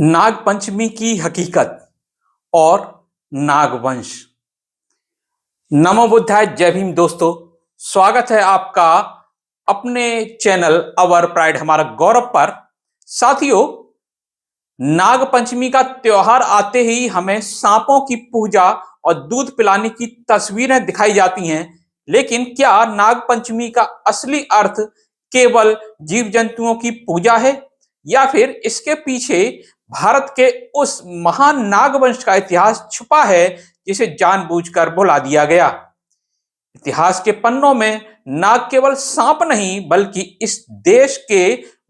नाग पंचमी की हकीकत और नागवंश। नमो बुद्धाय, जय भीम दोस्तों। स्वागत है आपका अपने चैनल अवर प्राइड हमारा गौरव पर। साथियों, नाग पंचमी का त्योहार आते ही हमें सांपों की पूजा और दूध पिलाने की तस्वीरें दिखाई जाती हैं, लेकिन क्या नाग पंचमी का असली अर्थ केवल जीव जंतुओं की पूजा है या फिर इसके पीछे भारत के उस महान नागवंश का इतिहास छुपा है जिसे जानबूझकर भुला दिया गया? इतिहास के पन्नों में नाग केवल सांप नहीं बल्कि इस देश के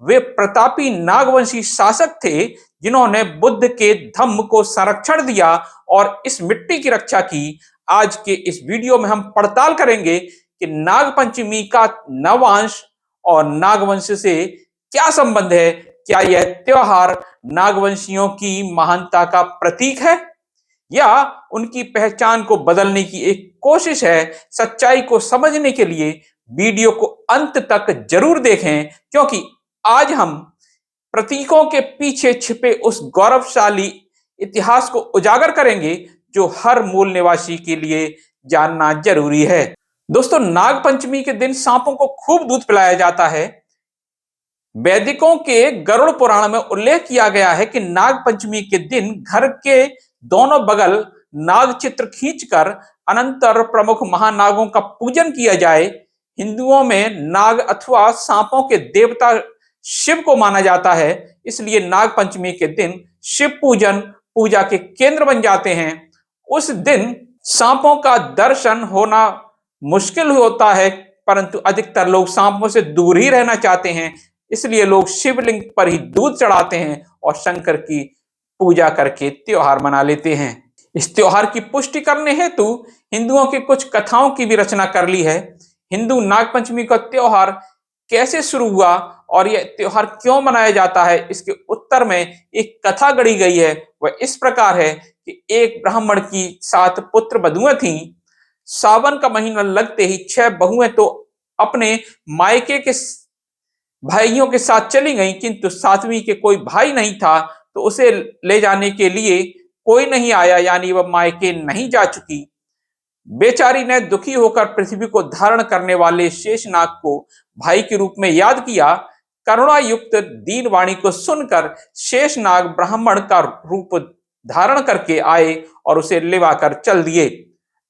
वे प्रतापी नागवंशी शासक थे जिन्होंने बुद्ध के धम्म को संरक्षण दिया और इस मिट्टी की रक्षा की। आज के इस वीडियो में हम पड़ताल करेंगे कि नाग पंचमी का नवांश और नागवंश से क्या संबंध है। क्या यह त्योहार नागवंशियों की महानता का प्रतीक है या उनकी पहचान को बदलने की एक कोशिश है? सच्चाई को समझने के लिए वीडियो को अंत तक जरूर देखें, क्योंकि आज हम प्रतीकों के पीछे छिपे उस गौरवशाली इतिहास को उजागर करेंगे जो हर मूल निवासी के लिए जानना जरूरी है। दोस्तों, नाग पंचमी के दिन सांपों को खूब दूध पिलाया जाता है। वैदिकों के गरुड़ पुराण में उल्लेख किया गया है कि नाग पंचमी के दिन घर के दोनों बगल नाग चित्र खींचकर अनंतर प्रमुख महानागों का पूजन किया जाए। हिंदुओं में नाग अथवा सांपों के देवता शिव को माना जाता है, इसलिए नाग पंचमी के दिन शिव पूजन पूजा के केंद्र बन जाते हैं। उस दिन सांपों का दर्शन होना मुश्किल होता है, परंतु अधिकतर लोग सांपों से दूर ही रहना चाहते हैं, इसलिए लोग शिवलिंग पर ही दूध चढ़ाते हैं और शंकर की पूजा करके त्योहार मना लेते हैं। इस त्योहार की पुष्टि करने हेतु हिंदुओं की कुछ कथाओं की भी रचना कर ली है। हिंदू नागपंचमी का त्योहार कैसे शुरू हुआ और यह त्योहार क्यों मनाया जाता है, इसके उत्तर में एक कथा गढ़ी गई है। वह इस प्रकार है कि एक ब्राह्मण की 7 पुत्र बधुएं थीं। सावन का महीना लगते ही 6 बहुएं तो अपने मायके के भाइयों के साथ चली गईं, किंतु 7वीं के कोई भाई नहीं था, तो उसे ले जाने के लिए कोई नहीं आया, यानी वह मायके नहीं जा चुकी। बेचारी ने दुखी होकर पृथ्वी को धारण करने वाले शेषनाग को भाई के रूप में याद किया। करुणा युक्त दीन वाणी को सुनकर शेषनाग ब्राह्मण का रूप धारण करके आए और उसे लिवाकर चल दिए।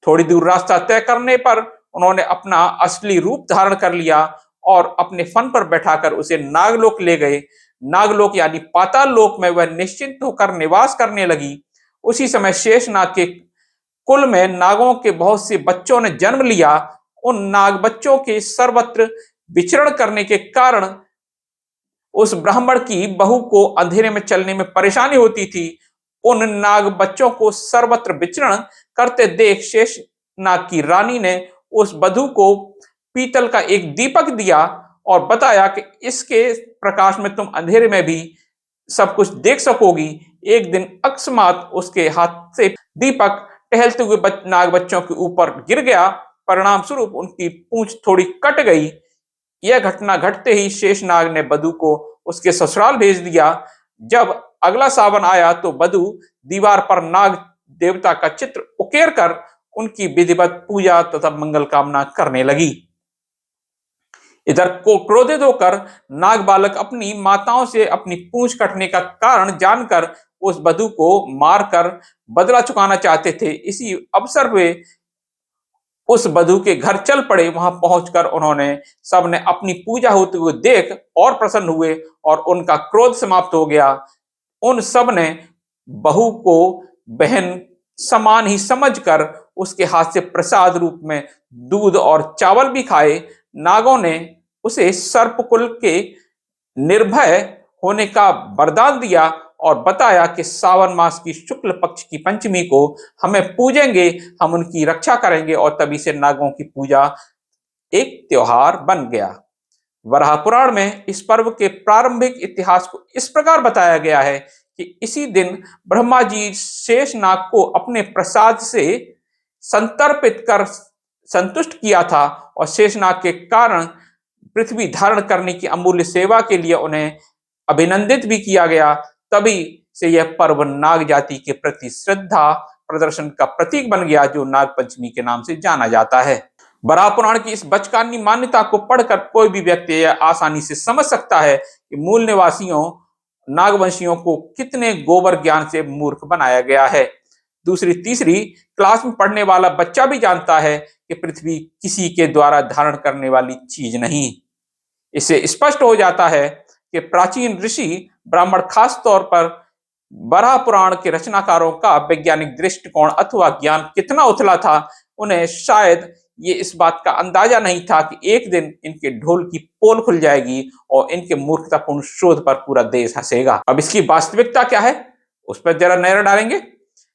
थोड़ी दूर रास्ता तय करने पर उन्होंने अपना असली रूप धारण कर लिया और अपने फन पर बैठाकर उसे नागलोक ले गए। नागलोक यानी पाताल लोक में वह निश्चिंत होकर निवास करने लगी। उसी समय शेषनाग के कुल में नागों के बहुत से बच्चों ने जन्म लिया। उन नाग बच्चों के सर्वत्र विचरण करने के कारण उस ब्राह्मण की बहू को अंधेरे में चलने में परेशानी होती थी। उन नाग बच्चों को सर्वत्र विचरण करते देख शेषनाग की रानी ने उस बधू को पीतल का एक दीपक दिया और बताया कि इसके प्रकाश में तुम अंधेरे में भी सब कुछ देख सकोगी। एक दिन अकस्मात उसके हाथ से दीपक टहलते हुए नाग बच्चों के ऊपर गिर गया। परिणाम स्वरूप उनकी पूंछ थोड़ी कट गई। यह घटना घटते ही शेषनाग ने बधू को उसके ससुराल भेज दिया। जब अगला सावन आया तो बधू दीवार पर नाग देवता का चित्र उकेर कर उनकी विधिवत पूजा तथा मंगल कामना करने लगी। इधर को क्रोधित होकर नाग बालक अपनी माताओं से अपनी पूंछ कटने का कारण जानकर उस बधू को मारकर बदला चुकाना चाहते थे। इसी अवसर वे उस बधू के घर चल पड़े। वहां पहुंचकर उन्होंने सबने अपनी पूजा होते हुए देख और प्रसन्न हुए और उनका क्रोध समाप्त हो गया। उन सब ने बहू को बहन समान ही समझकर उसके हाथ से प्रसाद रूप में दूध और चावल भी खाए। नागों ने उसे सर्पकुल के निर्भय होने का वरदान दिया और बताया कि सावन मास की शुक्ल पक्ष की पंचमी को हमें पूजेंगे, हम उनकी रक्षा करेंगे, और तभी से नागों की पूजा एक त्योहार बन गया। वराह पुराण में इस पर्व के प्रारंभिक इतिहास को इस प्रकार बताया गया है कि इसी दिन ब्रह्मा जी शेषनाग को अपने प्रसाद से संतर्पित कर संतुष्ट किया था और शेषनाग के कारण पृथ्वी धारण करने की अमूल्य सेवा के लिए उन्हें अभिनंदित भी किया गया। तभी से यह पर्व नाग जाति के प्रति श्रद्धा प्रदर्शन का प्रतीक बन गया, जो नाग पंचमी के नाम से जाना जाता है। बराह पुराण की इस बचकानी मान्यता को पढ़कर कोई भी व्यक्ति यह आसानी से समझ सकता है कि मूल निवासियों नागवंशियों को कितने गोबर ज्ञान से मूर्ख बनाया गया है। दूसरी तीसरी क्लास में पढ़ने वाला बच्चा भी जानता है कि पृथ्वी किसी के द्वारा धारण करने वाली चीज नहीं। इससे स्पष्ट हो जाता है कि प्राचीन ऋषि ब्राह्मण खास तौर पर बराह पुराण के रचनाकारों का वैज्ञानिक दृष्टिकोण अथवा ज्ञान कितना उथला था, उन्हें शायद ये इस बात का अंदाजा नहीं था कि एक दिन इनके ढोल की पोल खुल जाएगी और इनके मूर्खतापूर्ण शोध पर पूरा देश हंसेगा। अब इसकी वास्तविकता क्या है, उस पर जरा नजर डालेंगे।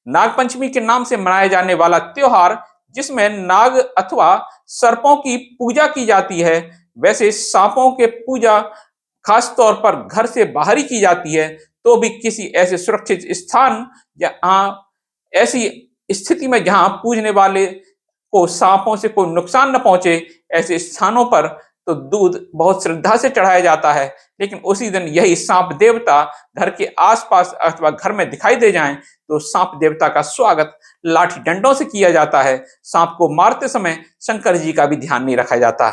नागपंचमी के नाम से मनाया जाने वाला त्योहार, जिसमें नाग अथवा सर्पों की पूजा की जाती है, वैसे सांपों के पूजा खास तौर पर घर से बाहर ही की जाती है, तो भी किसी ऐसे सुरक्षित स्थान जहां ऐसी स्थिति में जहां पूजने वाले को सांपों से कोई नुकसान न पहुंचे, ऐसे स्थानों पर तो दूध बहुत श्रद्धा से चढ़ाया जाता है। लेकिन उसी दिन यही सांप देवता घर के आसपास अथवा घर में दिखाई दे जाएं, तो सांप देवता का स्वागत लाठी डंडों से किया जाता है। सांप को मारते समय शंकर जी का भी ध्यान नहीं रखा जाता।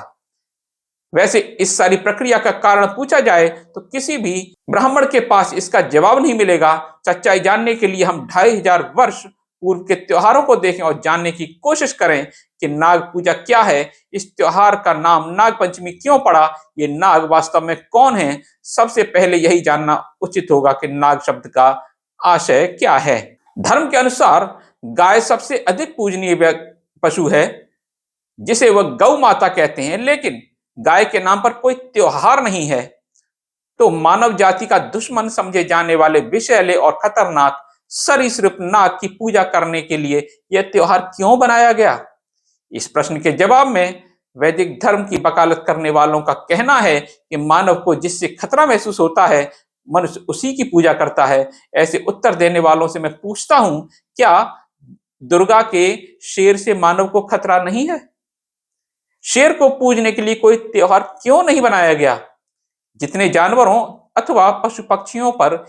वैसे इस सारी प्रक्रिया का कारण पूछा जाए तो किसी भी ब्राह्मण के पास इसका जवाब नहीं मिलेगा। सच्चाई जानने के लिए हम 2500 वर्ष पूर्व के त्योहारों को देखें और जानने की कोशिश करें कि नाग पूजा क्या है, इस त्योहार का नाम नाग पंचमी क्यों पड़ा, ये नाग वास्तव में कौन है। सबसे पहले यही जानना उचित होगा कि नाग शब्द का आशय क्या है। धर्म के अनुसार गाय सबसे अधिक पूजनीय पशु है, जिसे वह गौ माता कहते हैं, लेकिन गाय के नाम पर कोई त्योहार नहीं है, तो मानव जाति का दुश्मन समझे जाने वाले विषैले और खतरनाक सरीसृप नाग की पूजा करने के लिए यह त्योहार क्यों बनाया गया। इस प्रश्न के जवाब में वैदिक धर्म की वकालत करने वालों का कहना है कि मानव को जिससे खतरा महसूस होता है, मनुष्य उसी की पूजा करता है। ऐसे उत्तर देने वालों से मैं पूछता हूं, क्या दुर्गा के शेर से मानव को खतरा नहीं है? शेर को पूजने के लिए कोई त्योहार क्यों नहीं बनाया गया? जितने जानवरों अथवा पशु पक्षियों पर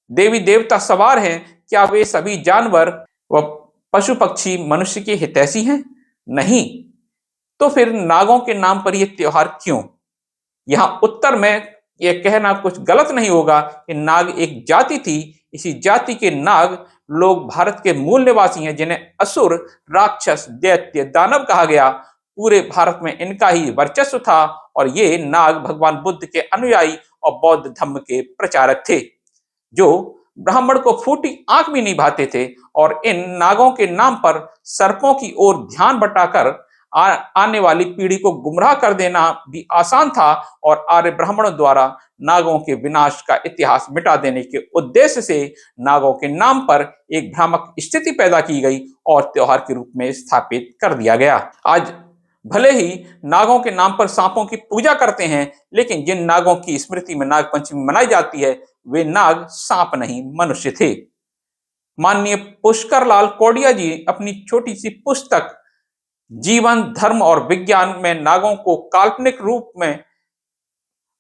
देवी देवता सवार हैं, क्या वे सभी जानवर व पशु पक्षी मनुष्य के हितैषी हैं? नहीं। तो फिर नागों के नाम पर यह त्योहार क्यों? यहां उत्तर में यह कहना कुछ गलत नहीं होगा कि नाग एक जाति थी। इसी जाति के नाग लोग भारत के मूल निवासी हैं, जिन्हें असुर, राक्षस, दैत्य, दानव कहा गया। पूरे भारत में इनका ही वर्चस्व था और ये नाग भगवान बुद्ध के अनुयायी और बौद्ध धर्म के प्रचारक थे, जो ब्राह्मण को फूटी आंख भी नहीं भाते थे। और इन नागों के नाम पर सर्पों की ओर ध्यान बटाकर आने वाली पीढ़ी को गुमराह कर देना भी आसान था, और आर्य ब्राह्मणों द्वारा नागों के विनाश का इतिहास मिटा देने के उद्देश्य से नागों के नाम पर एक भ्रामक स्थिति पैदा की गई और त्योहार के रूप में स्थापित कर दिया गया। आज भले ही नागों के नाम पर सांपों की पूजा करते हैं, लेकिन जिन नागों की स्मृति में नाग पंचमी मनाई जाती है, वे नाग सांप नहीं मनुष्य थे। माननीय पुष्कर लाल कोडिया जी अपनी छोटी सी पुस्तक जीवन, धर्म और विज्ञान में नागों को काल्पनिक रूप में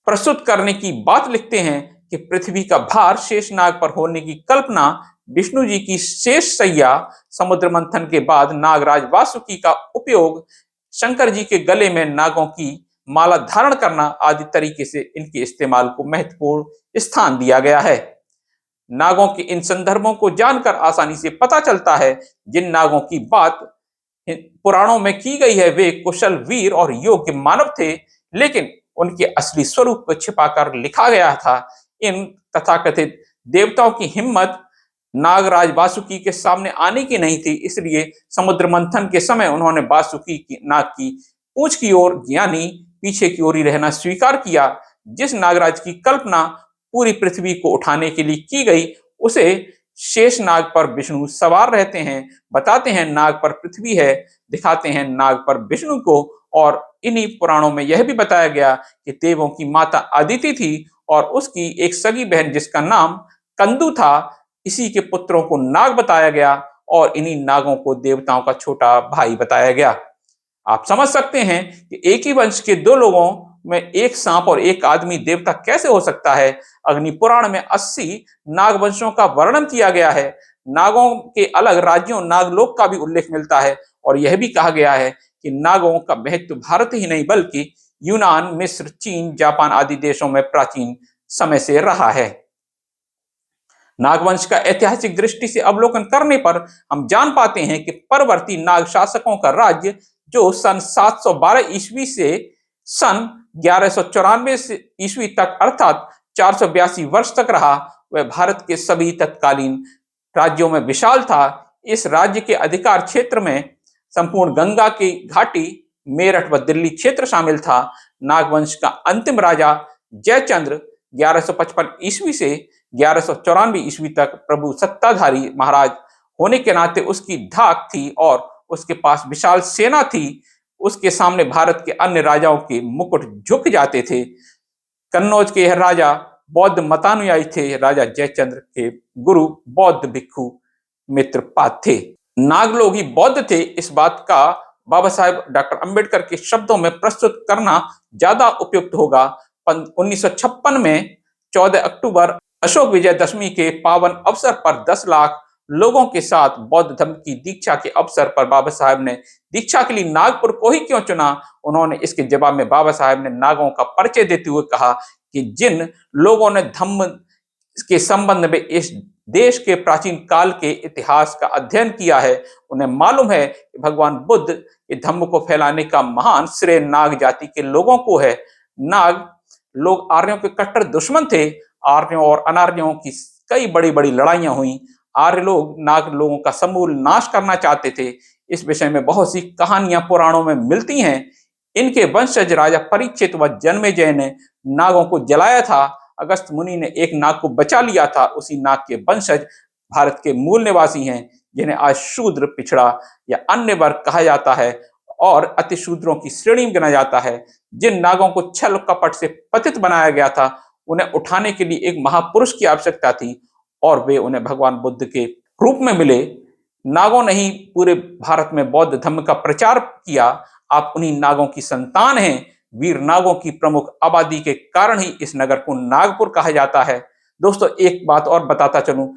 प्रस्तुत करने की बात लिखते हैं कि पृथ्वी का भार शेषनाग पर होने की कल्पना विष्णु जी की शेष सैया, समुद्र मंथन के बाद नागराज वासुकी का उपयोग, शंकर जी के गले में नागों की माला धारण करना आदि तरीके से इनके इस्तेमाल को महत्वपूर्ण स्थान दिया गया है। नागों के इन संदर्भों को जानकर आसानी से पता चलता है जिन नागों की बात पुराणों में की गई है, वे कुशल, वीर और योग्य मानव थे, लेकिन उनके असली स्वरूप को छिपाकर लिखा गया था। इन तथाकथित देवताओं की हिम्मत नागराज वासुकी के सामने आने की नहीं थी, इसलिए समुद्र मंथन के समय उन्होंने वासुकी की नाग की पूंछ की ओर यानी पीछे की ओर ही रहना स्वीकार किया। जिस नागराज की कल्पना पूरी पृथ्वी को उठाने के लिए की गई, उसे शेष नाग पर विष्णु सवार रहते हैं, बताते हैं नाग पर पृथ्वी है, दिखाते हैं नाग पर विष्णु को। और इन्हीं पुराणों में यह भी बताया गया कि देवों की माता अदिति थी और उसकी एक सगी बहन जिसका नाम कंदु था, इसी के पुत्रों को नाग बताया गया और इन्हीं नागों को देवताओं का छोटा भाई बताया गया। आप समझ सकते हैं कि एक ही वंश के दो लोगों में एक सांप और एक आदमी देवता कैसे हो सकता है? अग्नि पुराण में 80 नागवंशों का वर्णन किया गया है। नागों के अलग राज्यों नागलोक का भी उल्लेख मिलता है और यह भी कहा गया है कि नागों का महत्व भारत ही नहीं बल्कि यूनान, मिस्र, चीन, जापान आदि देशों में प्राचीन समय से रहा है। नागवंश का ऐतिहासिक दृष्टि से अवलोकन करने पर हम जान पाते हैं कि परवर्ती नाग शासकों का राज्य जो सन 712 ईस्वी से सन 1194 ईस्वी तक अर्थात 482 वर्ष तक रहा, वह भारत के सभी तत्कालीन राज्यों में विशाल था। इस राज्य के अधिकार क्षेत्र में संपूर्ण गंगा की घाटी, मेरठ व दिल्ली क्षेत्र शामिल था। नागवंश का अंतिम राजा जयचंद्र 1155 ईस्वी से 1194 ईस्वी तक प्रभु सत्ताधारी महाराज होने के नाते उसकी धाक थी और उसके पास विशाल सेना थी। उसके सामने भारत के अन्य राजाओं के मुकुट झुक जाते थे। कन्नौज के यह राजा बौद्ध मतानुयायी थे। राजा जयचंद्र के गुरु बौद्ध भिक्षु मित्रपाद थे। नागलोक ही बौद्ध थे, इस बात का बाबा साहेब डॉक्टर अंबेडकर के शब्दों में प्रस्तुत करना ज्यादा उपयुक्त होगा। 1956 में 14 अक्टूबर अशोक विजयदशमी के पावन अवसर पर 10 लाख लोगों के साथ बौद्ध धर्म की दीक्षा के अवसर पर बाबा साहेब ने दीक्षा के लिए नागपुर को ही क्यों चुना? उन्होंने इसके जवाब में बाबा साहेब ने नागों का परिचय देते हुए कहा कि जिन लोगों ने धम्म के संबंध में इस देश के प्राचीन काल के इतिहास का अध्ययन किया है, उन्हें मालूम है कि भगवान बुद्ध के धम्म को फैलाने का महान श्रेय नाग जाति के लोगों को है। नाग लोग आर्यों के कट्टर दुश्मन थे। आर्यों और अनार्यों की कई बड़ी बड़ी लड़ाइयां हुई। आर्य लोग नाग लोगों का समूल नाश करना चाहते थे। इस विषय में बहुत सी कहानियां पुराणों में मिलती हैं। इनके वंशज राजा परीक्षित व जन्मेजय ने नागों को जलाया था। अगस्त मुनि ने एक नाग को बचा लिया था। उसी नाग के वंशज भारत के मूल निवासी हैं, जिन्हें आज शूद्र, पिछड़ा या अन्य वर्ग कहा जाता है और अतिशूद्रों की श्रेणी में गिना जाता है। जिन नागों को छल कपट से पतित बनाया गया था, उन्हें उठाने के लिए एक महापुरुष की आवश्यकता थी और वे उन्हें भगवान बुद्ध के रूप में मिले। नागों ने ही पूरे भारत में बौद्ध धर्म का प्रचार किया। आप उन्हीं नागों की संतान हैं। वीर नागों की प्रमुख आबादी के कारण ही इस नगर को नागपुर कहा जाता है। दोस्तों, एक बात और बताता चलूं,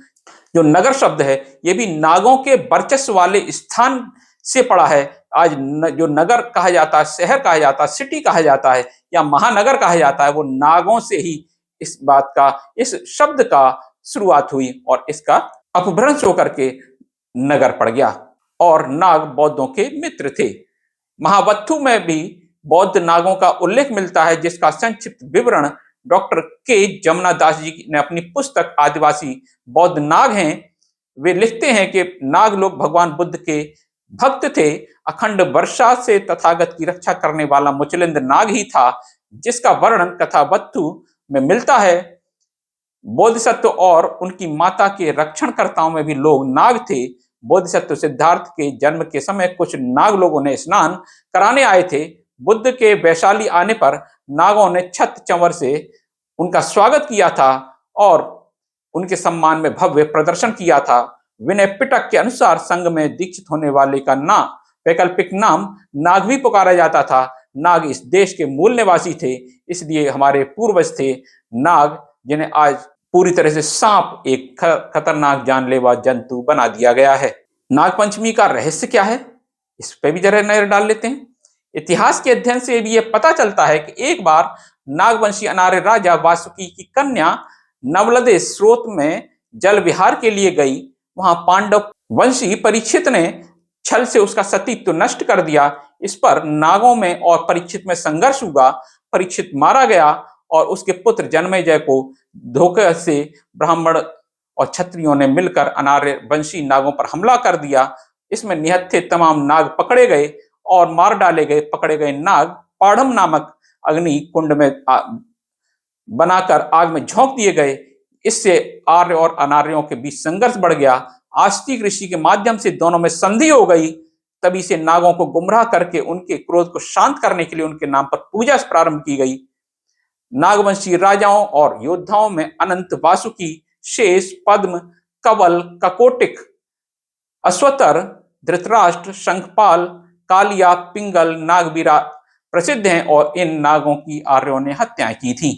जो नगर शब्द है ये भी नागों के वर्चस्व वाले स्थान से पड़ा है। आज जो नगर कहा जाता है, शहर कहा जाता है, सिटी कहा जाता है या महानगर कहा जाता है, वो नागों से ही इस शब्द का शुरुआत हुई और इसका अपभ्रंश होकर के नगर पड़ गया। और नाग बौद्धों के मित्र थे। महावत्थु में भी बौद्ध नागों का उल्लेख मिलता है, जिसका संक्षिप्त विवरण डॉक्टर के जमुना दास जी ने अपनी पुस्तक आदिवासी बौद्ध नाग हैं, वे लिखते हैं कि नाग लोग भगवान बुद्ध के भक्त थे। अखंड वर्षा से तथागत की रक्षा करने वाला मुचलिंद नाग ही था, जिसका वर्णन कथावत्थु में मिलता है। बोधिसत्व और उनकी माता के रक्षणकर्ताओं में भी लोग नाग थे। बोधिसत्व सिद्धार्थ के जन्म के समय कुछ नाग लोग उन्हें स्नान कराने आए थे। बुद्ध के वैशाली आने पर नागों ने छत चंवर से उनका स्वागत किया था और उनके सम्मान में भव्य प्रदर्शन किया था। विनय पिटक के अनुसार संघ में दीक्षित होने वाले का वैकल्पिक नाम नाग भी पुकारा जाता था। नाग इस देश के मूल निवासी थे, इसलिए हमारे पूर्वज थे नाग, जिन्हें आज पूरी तरह से सांप एक खतरनाक जानलेवा जंतु बना दिया गया है। नागपंचमी का रहस्य क्या है, इस पर भी जरा नजर डाल लेते हैं। इतिहास के अध्ययन से भी यह पता चलता है कि एक बार नागवंशी अनार्य राजा वासुकी की कन्या नवलदे स्रोत में जल विहार के लिए गई। वहां पांडव वंशी परीक्षित ने छल से उसका सतीत्व नष्ट कर दिया। इस पर नागों में और परीक्षित में संघर्ष हुआ। परीक्षित मारा गया और उसके पुत्र जन्मेजय को धोखे से ब्राह्मण और क्षत्रियों ने मिलकर अनार्य वंशी नागों पर हमला कर दिया। इसमें निहत्थे तमाम नाग पकड़े गए और मार डाले गए। पकड़े गए नाग पाढ़म नामक अग्नि कुंड में बनाकर आग में झोंक दिए गए। इससे आर्य और अनार्यों के बीच संघर्ष बढ़ गया। आस्तिक ऋषि के माध्यम से दोनों में संधि हो गई। तभी से नागों को गुमराह करके उनके क्रोध को शांत करने के लिए उनके नाम पर पूजा प्रारंभ की गई। नागवंशी राजाओं और योद्धाओं में अनंत, वासुकी, शेष, पद्म, कवल, ककोटिक, अश्वतर, धृतराष्ट्र, शंखपाल, कालिया, पिंगल, नागवीरा प्रसिद्ध हैं और इन नागों की आर्यों ने हत्याएं की थी।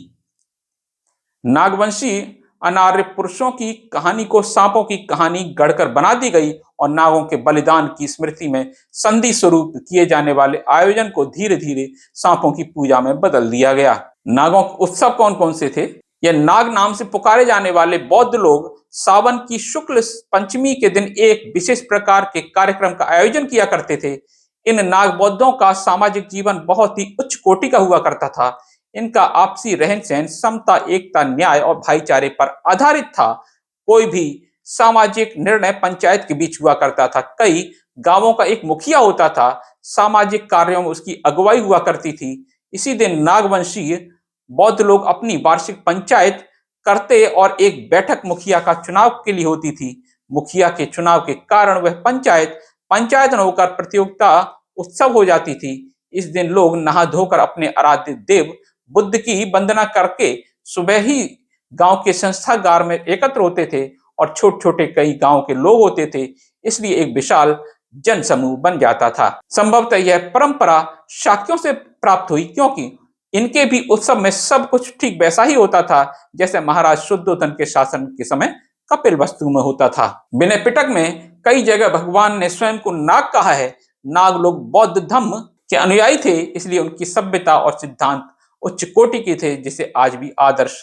नागवंशी अनार्य पुरुषों की कहानी को सांपों की कहानी गढ़कर बना दी गई और नागों के बलिदान की स्मृति में संधि स्वरूप किए जाने वाले आयोजन को धीरे धीरे सांपों की पूजा में बदल दिया गया। नागों के उत्सव कौन कौन से थे? यह नाग नाम से पुकारे जाने वाले बौद्ध लोग सावन की शुक्ल पंचमी के दिन एक विशेष प्रकार के कार्यक्रम का आयोजन किया करते थे। इन नाग बौद्धों का सामाजिक जीवन बहुत ही उच्च कोटि का हुआ करता था। इनका आपसी रहन सहन समता, एकता, न्याय और भाईचारे पर आधारित था। कोई भी सामाजिक निर्णय पंचायत के बीच हुआ करता था। कई गांवों का एक मुखिया होता था। सामाजिक कार्यों में उसकी अगुवाई हुआ करती थी। इसी दिन नागवंशीय बौद्ध लोग अपनी वार्षिक पंचायत करते और एक बैठक मुखिया का चुनाव के लिए होती थी। मुखिया के चुनाव के कारण वह पंचायत पंचायत न होकर प्रतियोगिता उत्सव हो जाती थी। इस दिन लोग नहा धोकर अपने आराध्य देव बुद्ध की वंदना करके सुबह ही गांव के संस्थागार में एकत्र होते थे और छोटे छोटे कई गांव के लोग होते थे, इसलिए एक विशाल जन समूह बन जाता था। संभवतः यह परंपरा शाक्यों से प्राप्त हुई, क्योंकि इनके भी उत्सव में सब कुछ ठीक वैसा ही होता था जैसे महाराज शुद्धोधन के शासन के समय कपिल वस्तु में होता था। विनय पिटक में कई जगह भगवान ने स्वयं को नाग कहा है। नाग लोग बौद्ध धर्म के अनुयायी थे, इसलिए उनकी सभ्यता और सिद्धांत उच्च कोटि के थे, जिसे आज भी आदर्श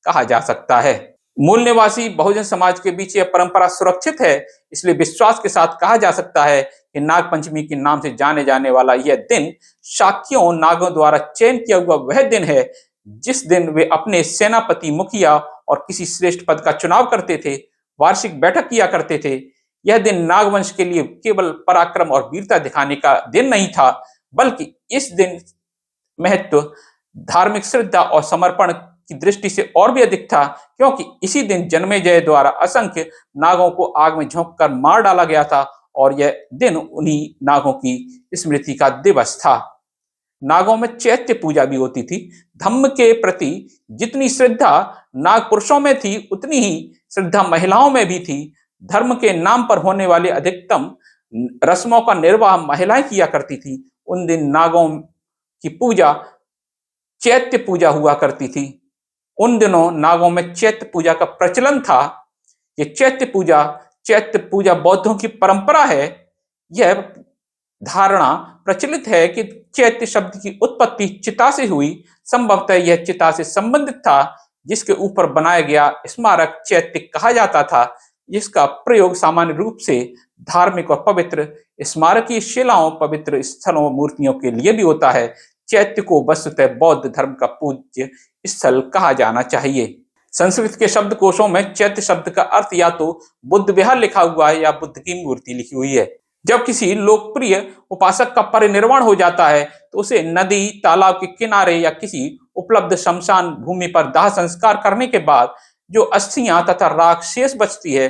कहा जा सकता है। मूल निवासी बहुजन समाज के बीच यह परंपरा सुरक्षित है, इसलिए विश्वास के साथ कहा जा सकता है कि नाग पंचमी के नाम से जाने जाने वाला यह दिन शाक्यों नागों द्वारा चयन किया हुआ वह दिन है जिस दिन वे अपने सेनापति, मुखिया और किसी श्रेष्ठ पद का चुनाव करते थे, वार्षिक बैठक किया करते थे। यह दिन नागवंश के लिए केवल पराक्रम और वीरता दिखाने का दिन नहीं था, बल्कि इस दिन महत्व धार्मिक श्रद्धा और समर्पण की दृष्टि से और भी अधिक था, क्योंकि इसी दिन जन्मेजय द्वारा असंख्य नागों को आग में झोंक कर मार डाला गया था और यह दिन उन्हीं नागों की स्मृति का दिवस था। नागों में चैत्य पूजा भी होती थी। धम्म के प्रति जितनी श्रद्धा नाग पुरुषों में थी, उतनी ही श्रद्धा महिलाओं में भी थी। धर्म के नाम पर होने वाले अधिकतम रस्मों का निर्वाह महिलाएं किया करती थी। उन दिन नागों की पूजा चैत्य पूजा हुआ करती थी। उन दिनों नागों में चैत्य पूजा का प्रचलन था। ये चैत्य पूजा बौद्धों की परंपरा है। यह धारणा प्रचलित है कि चैत्य शब्द की उत्पत्ति चिता से हुई। संभवतः यह चिता से संबंधित था, जिसके ऊपर बनाया गया स्मारक चैत्य कहा जाता था, जिसका प्रयोग सामान्य रूप से धार्मिक और पवित्र स्मारकीय शिलाओं, पवित्र स्थलों, मूर्तियों के लिए भी होता है। चैत्य को वस्तुतः बौद्ध धर्म का पूज्य स्थल कहा जाना चाहिए। संस्कृत के शब्दकोशों में चैत्य शब्द का अर्थ या तो बुद्ध विहार लिखा हुआ है या बुद्ध की मूर्ति लिखी हुई है। जब किसी लोकप्रिय उपासक का परिनिर्वाण हो जाता है तो उसे नदी, तालाब के किनारे या किसी उपलब्ध शमशान भूमि पर दाह संस्कार करने के बाद जो अस्थियां तथा राख शेष बचती है,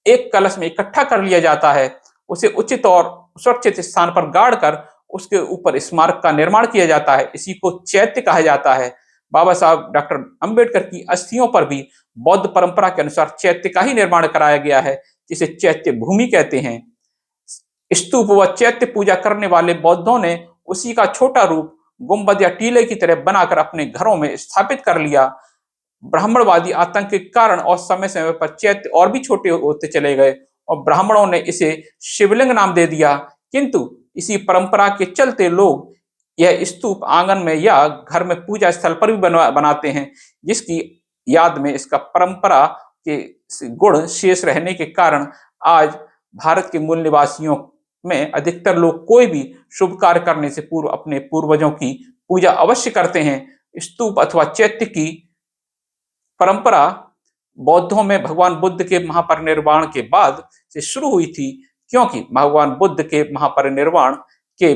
एक कलश में इकट्ठा कर लिया जाता है। उसे उचित और सुरक्षित स्थान पर गाड़ कर उसके ऊपर स्मारक का निर्माण किया जाता है। इसी को चैत्य कहा जाता है। बाबा साहब डॉक्टर अंबेडकर की अस्थियों पर भी बौद्ध परंपरा के अनुसार चैत्य का ही निर्माण कराया गया है, जिसे चैत्य भूमि कहते हैं। स्तूप व चैत्य पूजा करने वाले बौद्धों ने उसी का छोटा रूप गुंबद या टीले की तरह बनाकर अपने घरों में स्थापित कर लिया। ब्राह्मणवादी आतंक के कारण और समय समय पर चैत्य और भी छोटे होते चले गए और ब्राह्मणों ने इसे शिवलिंग नाम दे दिया। किंतु इसी परंपरा के चलते लोग यह स्तूप आंगन में या घर में पूजा स्थल पर भी बनाते हैं, जिसकी याद में इसका परंपरा के गुण शेष रहने के कारण आज भारत के मूल निवासियों में अधिकतर लोग कोई भी शुभ कार्य करने से पूर्व अपने पूर्वजों की पूजा अवश्य करते हैं। स्तूप अथवा चैत्य की परंपरा बौद्धों में भगवान बुद्ध के महापरिनिर्वाण के बाद से शुरू हुई थी, क्योंकि भगवान बुद्ध के महापरिनिर्वाण के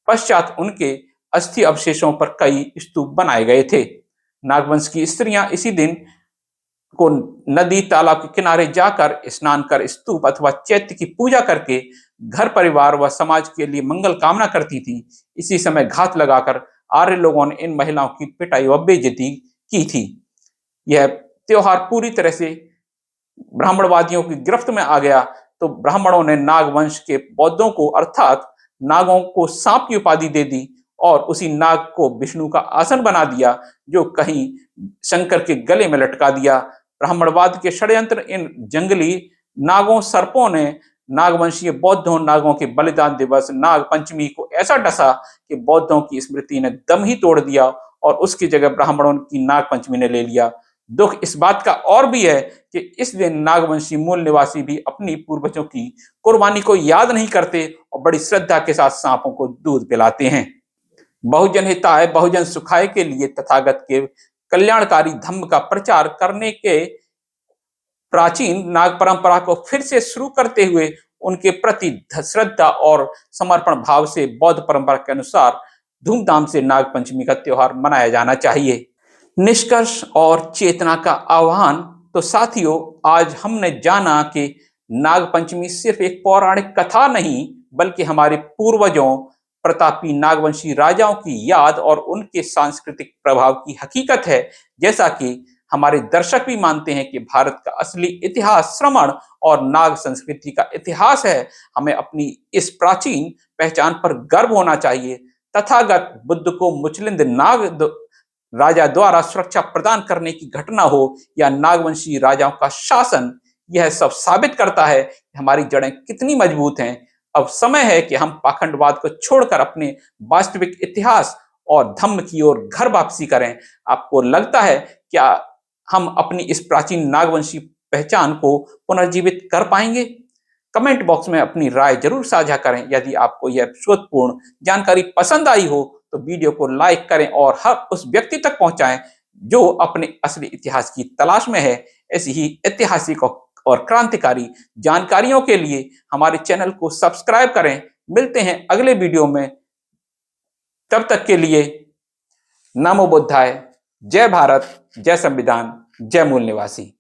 पश्चात उनके अस्थि अवशेषों पर कई स्तूप बनाए गए थे। नागवंश की स्त्रियां इसी दिन को नदी, तालाब के किनारे जाकर स्नान कर स्तूप अथवा चैत्य की पूजा करके घर परिवार व समाज के लिए मंगल कामना करती थी। इसी समय घात लगाकर आर्य लोगों ने इन महिलाओं की पिटाई व बेइज्जती की थी। यह त्योहार पूरी तरह से ब्राह्मणवादियों की गिरफ्त में आ गया तो ब्राह्मणों ने नागवंश के बौद्धों को अर्थात नागों को सांप की उपाधि दे दी और उसी नाग को विष्णु का आसन बना दिया, जो कहीं शंकर के गले में लटका दिया। ब्राह्मणवाद के षड्यंत्र इन जंगली नागों सर्पों ने नागवंशीय बौद्धों नागों के बलिदान दिवस नाग पंचमी को ऐसा डसा कि बौद्धों की स्मृति ने दम ही तोड़ दिया और उसकी जगह ब्राह्मणों की नाग पंचमी ने ले लिया। दुख इस बात का और भी है कि इस दिन नागवंशी मूल निवासी भी अपनी पूर्वजों की कुर्बानी को याद नहीं करते और बड़ी श्रद्धा के साथ सांपों को दूध पिलाते हैं। बहुजन हिताय बहुजन सुखाय के लिए तथागत के कल्याणकारी धम्म का प्रचार करने के प्राचीन नाग परंपरा को फिर से शुरू करते हुए उनके प्रति श्रद्धा और समर्पण भाव से बौद्ध परंपरा के अनुसार धूमधाम से नाग पंचमी का त्योहार मनाया जाना चाहिए। निष्कर्ष और चेतना का आह्वान। तो साथियों, आज हमने जाना कि नाग पंचमी सिर्फ एक पौराणिक कथा नहीं, बल्कि हमारे पूर्वजों प्रतापी नागवंशी राजाओं की याद और उनके सांस्कृतिक प्रभाव की हकीकत है। जैसा कि हमारे दर्शक भी मानते हैं कि भारत का असली इतिहास श्रमण और नाग संस्कृति का इतिहास है। हमें अपनी इस प्राचीन पहचान पर गर्व होना चाहिए। तथागत बुद्ध को मुचलिंद नाग राजा द्वारा सुरक्षा प्रदान करने की घटना हो या नागवंशी राजाओं का शासन, यह सब साबित करता है कि हमारी जड़ें कितनी मजबूत हैं। अब समय है कि हम पाखंडवाद को छोड़कर अपने वास्तविक इतिहास और धम्म की ओर घर वापसी करें। आपको लगता है क्या हम अपनी इस प्राचीन नागवंशी पहचान को पुनर्जीवित कर पाएंगे? कमेंट बॉक्स में अपनी राय जरूर साझा करें। यदि आपको यह शोधपूर्ण जानकारी पसंद आई हो तो वीडियो को लाइक करें और हर उस व्यक्ति तक पहुंचाएं जो अपने असली इतिहास की तलाश में है। ऐसी ही ऐतिहासिक और क्रांतिकारी जानकारियों के लिए हमारे चैनल को सब्सक्राइब करें। मिलते हैं अगले वीडियो में। तब तक के लिए नमो बुद्धाय। जय भारत, जय संविधान, जय मूल निवासी।